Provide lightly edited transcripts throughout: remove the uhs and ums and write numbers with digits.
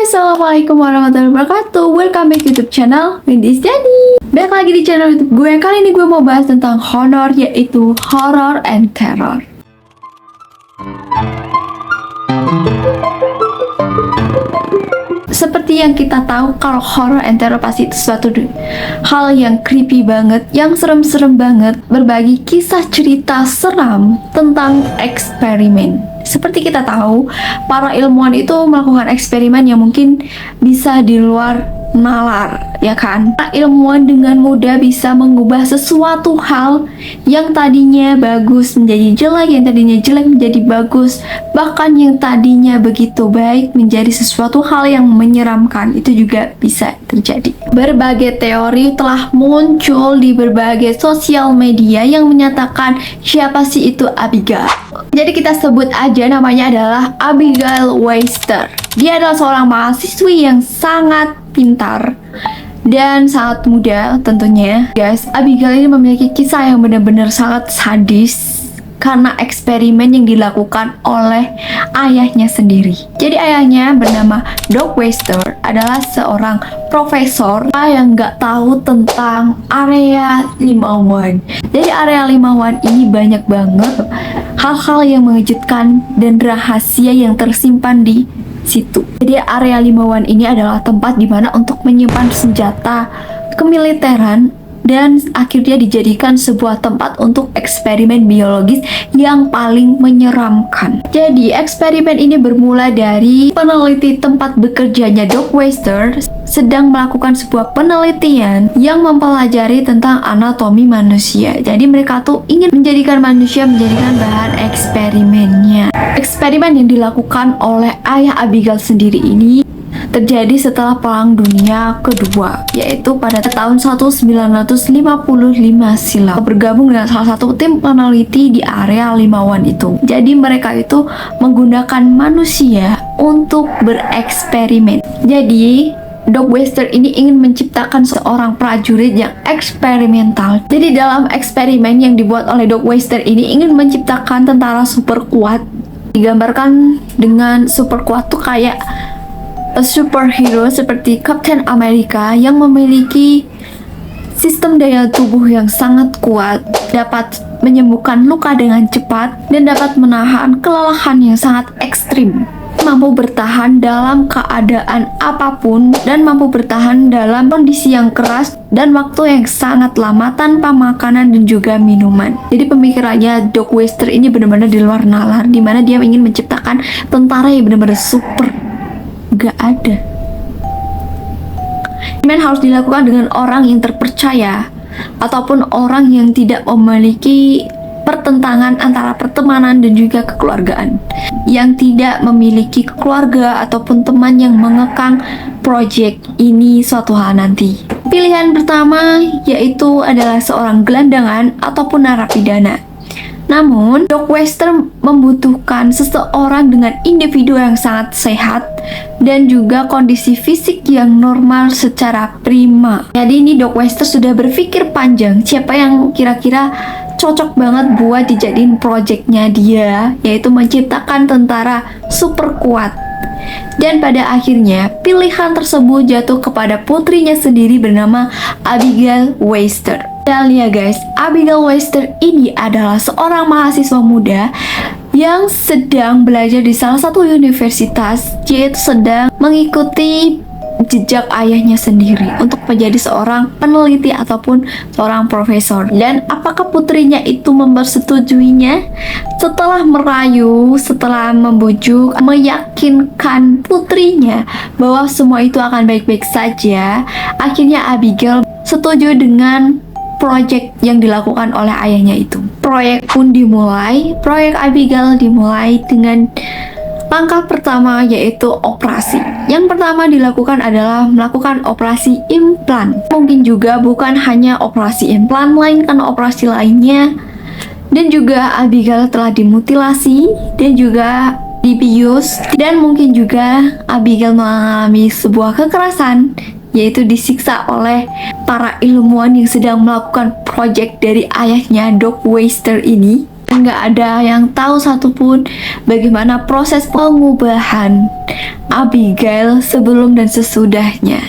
Assalamualaikum warahmatullahi wabarakatuh. Welcome back to YouTube channel Windy's Jadi. Balik lagi di channel YouTube gue. Kali ini gue mau bahas tentang horror, yaitu horror and terror. Seperti yang kita tahu, kalau horror and terror pasti itu suatu hal yang creepy banget, yang serem-serem banget, berbagi kisah cerita seram tentang eksperimen. Seperti kita tahu, para ilmuwan itu melakukan eksperimen yang mungkin bisa di luar nalar, ya kan? Para ilmuwan dengan mudah bisa mengubah sesuatu hal yang tadinya bagus menjadi jelek, yang tadinya jelek menjadi bagus, bahkan yang tadinya begitu baik menjadi sesuatu hal yang menyeramkan. Itu juga bisa terjadi. Berbagai teori telah muncul di berbagai sosial media yang menyatakan siapa sih itu Abigail. Jadi kita sebut aja namanya adalah Abigail Webster. Dia adalah seorang mahasiswi yang sangat pintar dan sangat muda tentunya. Guys, Abigail ini memiliki kisah yang benar-benar sangat sadis karena eksperimen yang dilakukan oleh ayahnya sendiri. Jadi ayahnya bernama Doc Webster adalah seorang profesor yang nggak tahu tentang area 5-1. Jadi area 5-1 ini banyak banget hal-hal yang mengejutkan dan rahasia yang tersimpan di situ. Jadi area 5-1 ini adalah tempat dimana untuk menyimpan senjata kemiliteran dan akhirnya dijadikan sebuah tempat untuk eksperimen biologis yang paling menyeramkan. Jadi eksperimen ini bermula dari peneliti tempat bekerjanya Doc Webster sedang melakukan sebuah penelitian yang mempelajari tentang anatomi manusia. Jadi mereka tuh ingin menjadikan manusia menjadikan bahan eksperimennya. Eksperimen yang dilakukan oleh ayah Abigail sendiri ini terjadi setelah Perang Dunia Kedua, yaitu pada tahun 1955 silam. Bergabung dengan salah satu tim peneliti di area 5-1 itu. Jadi mereka itu menggunakan manusia untuk bereksperimen. Jadi Doc Webster ini ingin menciptakan seorang prajurit yang eksperimental. Jadi dalam eksperimen yang dibuat oleh Doc Webster ini ingin menciptakan tentara super kuat. Digambarkan dengan super kuat tuh kayak superhero seperti Captain America yang memiliki sistem daya tubuh yang sangat kuat, dapat menyembuhkan luka dengan cepat, dan dapat menahan kelelahan yang sangat ekstrim. Mampu bertahan dalam keadaan apapun dan mampu bertahan dalam kondisi yang keras dan waktu yang sangat lama tanpa makanan dan juga minuman. Jadi pemikirannya Doc Webster ini benar-benar di luar nalar, dimana dia ingin menciptakan tentara yang benar-benar super. Gak ada. Eksperimen harus dilakukan dengan orang yang terpercaya ataupun orang yang tidak memiliki pertentangan antara pertemanan dan juga kekeluargaan, yang tidak memiliki keluarga ataupun teman yang mengekang proyek ini suatu hal nanti. Pilihan pertama yaitu adalah seorang gelandangan ataupun narapidana. Namun, Doc Webster membutuhkan seseorang dengan individu yang sangat sehat dan juga kondisi fisik yang normal secara prima. Jadi ini Doc Webster sudah berpikir panjang siapa yang kira-kira cocok banget buat dijadiin proyeknya dia, yaitu menciptakan tentara super kuat. Dan pada akhirnya pilihan tersebut jatuh kepada putrinya sendiri bernama Abigail Webster. Dan ya guys, Abigail Webster ini adalah seorang mahasiswa muda yang sedang belajar di salah satu universitas, yaitu sedang mengikuti jejak ayahnya sendiri untuk menjadi seorang peneliti ataupun seorang profesor. Dan apakah putrinya itu mempersetujuinya? Setelah merayu, setelah membujuk, meyakinkan putrinya bahwa semua itu akan baik-baik saja, akhirnya Abigail setuju dengan proyek yang dilakukan oleh ayahnya itu. Proyek pun dimulai. Proyek Abigail dimulai dengan langkah pertama, yaitu operasi. Yang pertama dilakukan adalah melakukan operasi implan. Mungkin juga bukan hanya operasi implan, melainkan operasi lainnya. Dan juga Abigail telah dimutilasi dan juga dibius. Dan mungkin juga Abigail mengalami sebuah kekerasan, yaitu disiksa oleh para ilmuwan yang sedang melakukan proyek dari ayahnya Doc Webster ini. Nggak ada yang tahu satupun bagaimana proses pengubahan Abigail sebelum dan sesudahnya.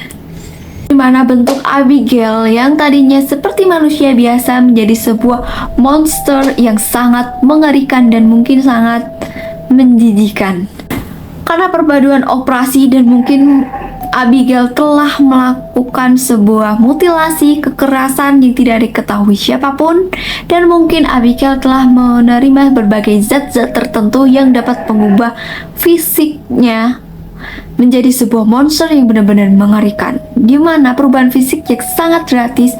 Dimana bentuk Abigail yang tadinya seperti manusia biasa menjadi sebuah monster yang sangat mengerikan dan mungkin sangat menjijikkan. Karena perpaduan operasi dan mungkin Abigail telah melakukan sebuah mutilasi kekerasan yang tidak diketahui siapapun, dan mungkin Abigail telah menerima berbagai zat-zat tertentu yang dapat mengubah fisiknya menjadi sebuah monster yang benar-benar mengerikan. Dimana perubahan fisik yang sangat drastis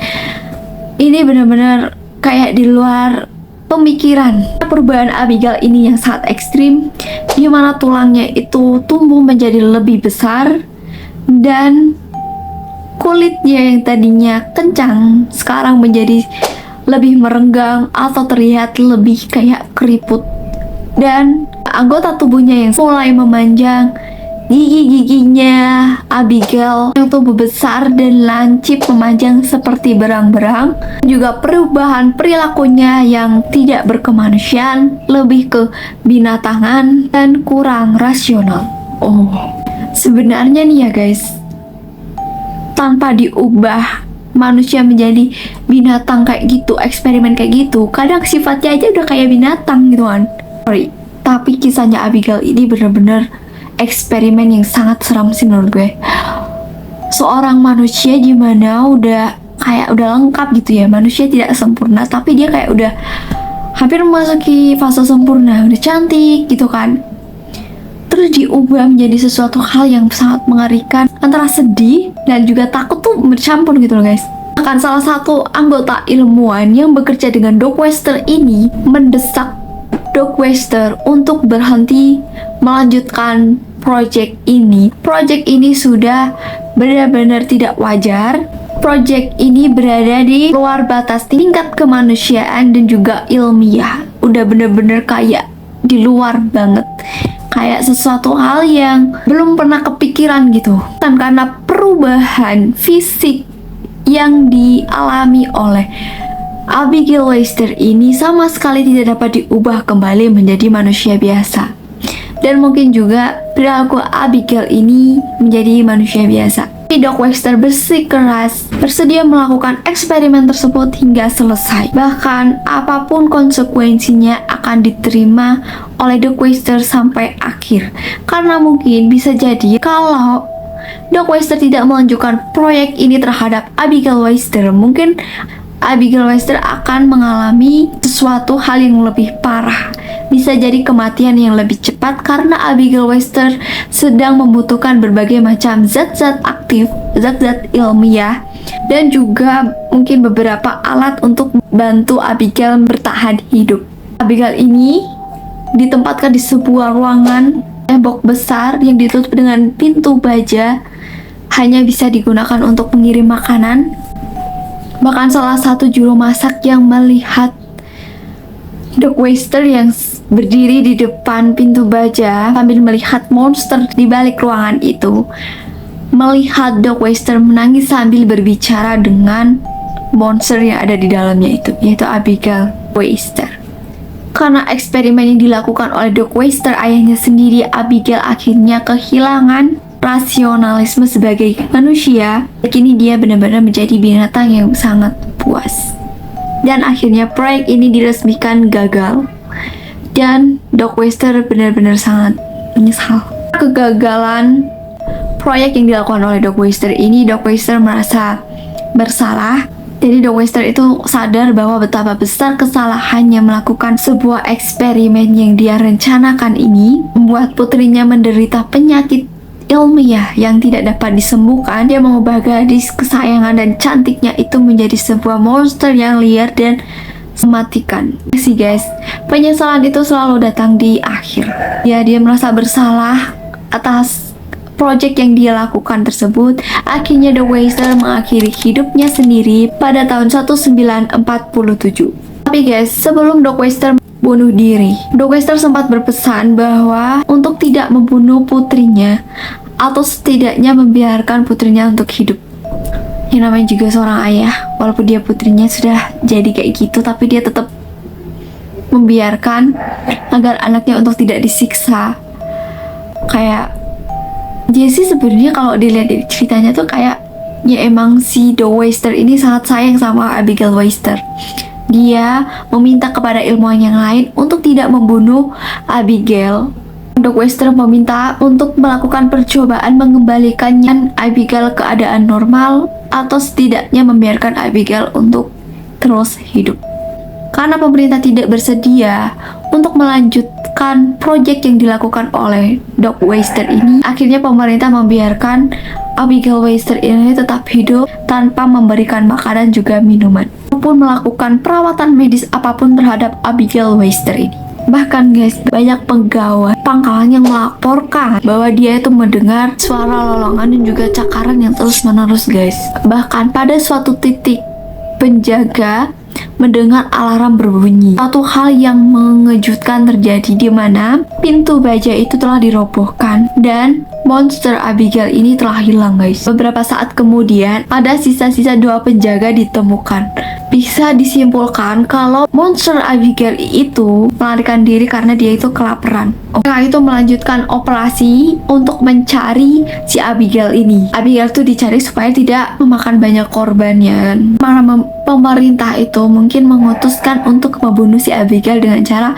ini benar-benar kayak di luar pemikiran. Perubahan Abigail ini yang sangat ekstrim, dimana tulangnya itu tumbuh menjadi lebih besar dan kulitnya yang tadinya kencang sekarang menjadi lebih merenggang atau terlihat lebih kayak keriput, dan anggota tubuhnya yang mulai memanjang. Gigi-giginya Abigail yang tumbuh besar dan lancip memanjang seperti berang-berang. Juga perubahan perilakunya yang tidak berkemanusiaan, lebih ke binatangan dan kurang rasional. Sebenarnya nih ya guys, tanpa diubah manusia menjadi binatang kayak gitu, eksperimen kayak gitu, kadang sifatnya aja udah kayak binatang gitu kan. Tapi kisahnya Abigail ini bener-bener eksperimen yang sangat seram sih menurut gue. Seorang manusia gimana udah lengkap gitu ya, manusia tidak sempurna tapi dia kayak udah hampir memasuki fase sempurna, udah cantik gitu kan, terus diubah menjadi sesuatu hal yang sangat mengerikan, antara sedih dan juga takut tuh bercampur gitu loh guys. Bahkan salah satu anggota ilmuwan yang bekerja dengan Doc Wester ini mendesak Doc Wester untuk berhenti melanjutkan project ini. Project ini sudah benar-benar tidak wajar. Project ini berada di luar batas tingkat kemanusiaan dan juga ilmiah. Udah benar-benar kayak di luar banget. Kayak sesuatu hal yang belum pernah kepikiran gitu. Dan karena perubahan fisik yang dialami oleh Abigail Wester ini sama sekali tidak dapat diubah kembali menjadi manusia biasa. Dan mungkin juga perilaku Abigail ini menjadi manusia biasa. Doc Wester bersikeras bersedia melakukan eksperimen tersebut hingga selesai. Bahkan apapun konsekuensinya akan diterima oleh Doc Wester sampai akhir. Karena mungkin bisa jadi kalau Doc Wester tidak melanjutkan proyek ini terhadap Abigail Wester, mungkin Abigail Wester akan mengalami sesuatu hal yang lebih parah. Bisa jadi kematian yang lebih cepat karena Abigail Wester sedang membutuhkan berbagai macam zat-zat aktif, zat-zat ilmiah, dan juga mungkin beberapa alat untuk bantu Abigail bertahan hidup. Abigail ini ditempatkan di sebuah ruangan tembok besar yang ditutup dengan pintu baja, hanya bisa digunakan untuk mengirim makanan. Bahkan salah satu juru masak yang melihat Doc Wester yang berdiri di depan pintu baja sambil melihat monster di balik ruangan itu, melihat Doc Wester menangis sambil berbicara dengan monster yang ada di dalamnya itu, yaitu Abigail Wester. Karena eksperimen yang dilakukan oleh Doc Wester ayahnya sendiri, Abigail akhirnya kehilangan rasionalisme sebagai manusia. Kini dia benar-benar menjadi binatang yang sangat puas. Dan akhirnya proyek ini diresmikan gagal. Dan Doc Wester benar-benar sangat menyesal. Kegagalan proyek yang dilakukan oleh Doc Wester ini, Doc Wester merasa bersalah. Jadi Doc Wester itu sadar bahwa betapa besar kesalahannya melakukan sebuah eksperimen yang dia rencanakan ini, membuat putrinya menderita penyakit ilmiah yang tidak dapat disembuhkan. Dia mengubah gadis kesayangan dan cantiknya itu menjadi sebuah monster yang liar dan mematikan. Sih guys, penyesalan itu selalu datang di akhir. Ya, dia merasa bersalah atas project yang dia lakukan tersebut. Akhirnya Doc Wester mengakhiri hidupnya sendiri pada tahun 1947. Tapi guys, sebelum Doc Wester bunuh diri, Doc Wester sempat berpesan bahwa untuk tidak membunuh putrinya, atau setidaknya membiarkan putrinya untuk hidup. Yang namanya juga seorang ayah, walaupun dia putrinya sudah jadi kayak gitu, tapi dia tetap membiarkan agar anaknya untuk tidak disiksa. Kayak Jesse sebenarnya kalau dilihat dari ceritanya tuh kayak ya emang si Doc Waster ini sangat sayang sama Abigail Waster. Dia meminta kepada ilmuwan yang lain untuk tidak membunuh Abigail. Doc Waster meminta untuk melakukan percobaan mengembalikan Abigail keadaan normal atau setidaknya membiarkan Abigail untuk terus hidup. Karena pemerintah tidak bersedia untuk melanjutkan proyek yang dilakukan oleh Doc Waster ini, akhirnya pemerintah membiarkan Abigail Waster ini tetap hidup tanpa memberikan makanan juga minuman, maupun melakukan perawatan medis apapun terhadap Abigail Waster ini. Bahkan guys, banyak pegawai pangkalan yang melaporkan bahwa dia itu mendengar suara lolongan dan juga cakaran yang terus menerus guys. Bahkan pada suatu titik penjaga mendengar alarm berbunyi. Suatu hal yang mengejutkan terjadi di mana pintu baja itu telah dirobohkan dan monster Abigail ini telah hilang guys. Beberapa saat kemudian ada sisa-sisa 2 penjaga ditemukan. Bisa disimpulkan kalau monster Abigail itu melarikan diri karena dia itu kelaparan. Mereka itu melanjutkan operasi untuk mencari si Abigail ini. Abigail itu dicari supaya tidak memakan banyak korbannya. Pemerintah itu mungkin mengutuskan untuk membunuh si Abigail dengan cara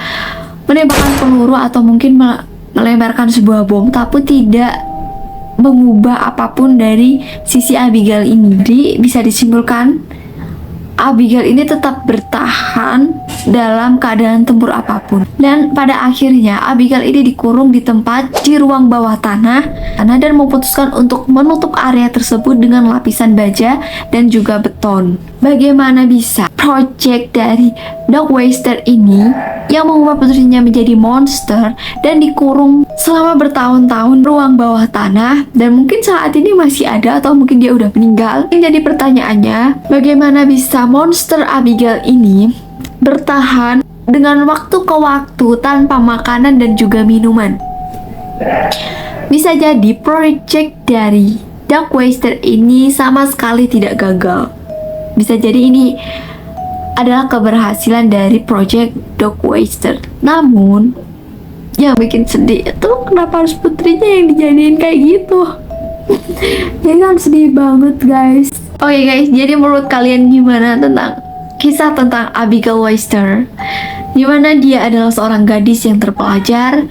menembakkan peluru atau mungkin melemparkan sebuah bom, tapi tidak mengubah apapun dari sisi Abigail ini. Jadi bisa disimpulkan Abigail ini tetap bertahan dalam keadaan tempur apapun. Dan pada akhirnya Abigail ini dikurung di tempat di ruang bawah tanah dan memutuskan untuk menutup area tersebut dengan lapisan baja dan juga beton. Bagaimana bisa project dari Doc Waster ini yang mengubah putrinya menjadi monster dan dikurung selama bertahun-tahun ruang bawah tanah, dan mungkin saat ini masih ada atau mungkin dia udah meninggal. Yang jadi pertanyaannya, bagaimana bisa monster Abigail ini bertahan dengan waktu ke waktu tanpa makanan dan juga minuman? Bisa jadi project dari Doc Waster ini sama sekali tidak gagal. Bisa jadi ini adalah keberhasilan dari project Doc Waster. Namun yang bikin sedih itu kenapa harus putrinya yang dijadiin kayak gitu. Jadi kan sedih banget guys. Oke guys, jadi menurut kalian gimana tentang kisah tentang Abigail Waster, dimana dia adalah seorang gadis yang terpelajar,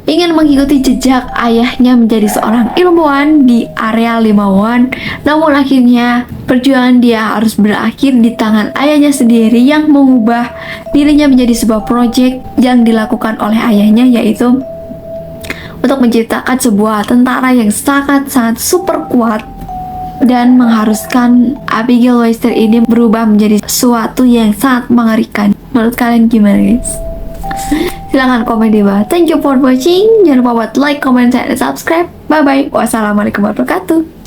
ingin mengikuti jejak ayahnya menjadi seorang ilmuwan di area 5-1, namun akhirnya perjuangan dia harus berakhir di tangan ayahnya sendiri yang mengubah dirinya menjadi sebuah proyek yang dilakukan oleh ayahnya, yaitu untuk menciptakan sebuah tentara yang sangat-sangat super kuat dan mengharuskan Abigail Waster ini berubah menjadi sesuatu yang sangat mengerikan. Menurut kalian gimana guys? Silahkan komen di bawah. Thank you for watching. Jangan lupa buat like, comment, dan subscribe. Bye bye. Wassalamualaikum warahmatullahi wabarakatuh.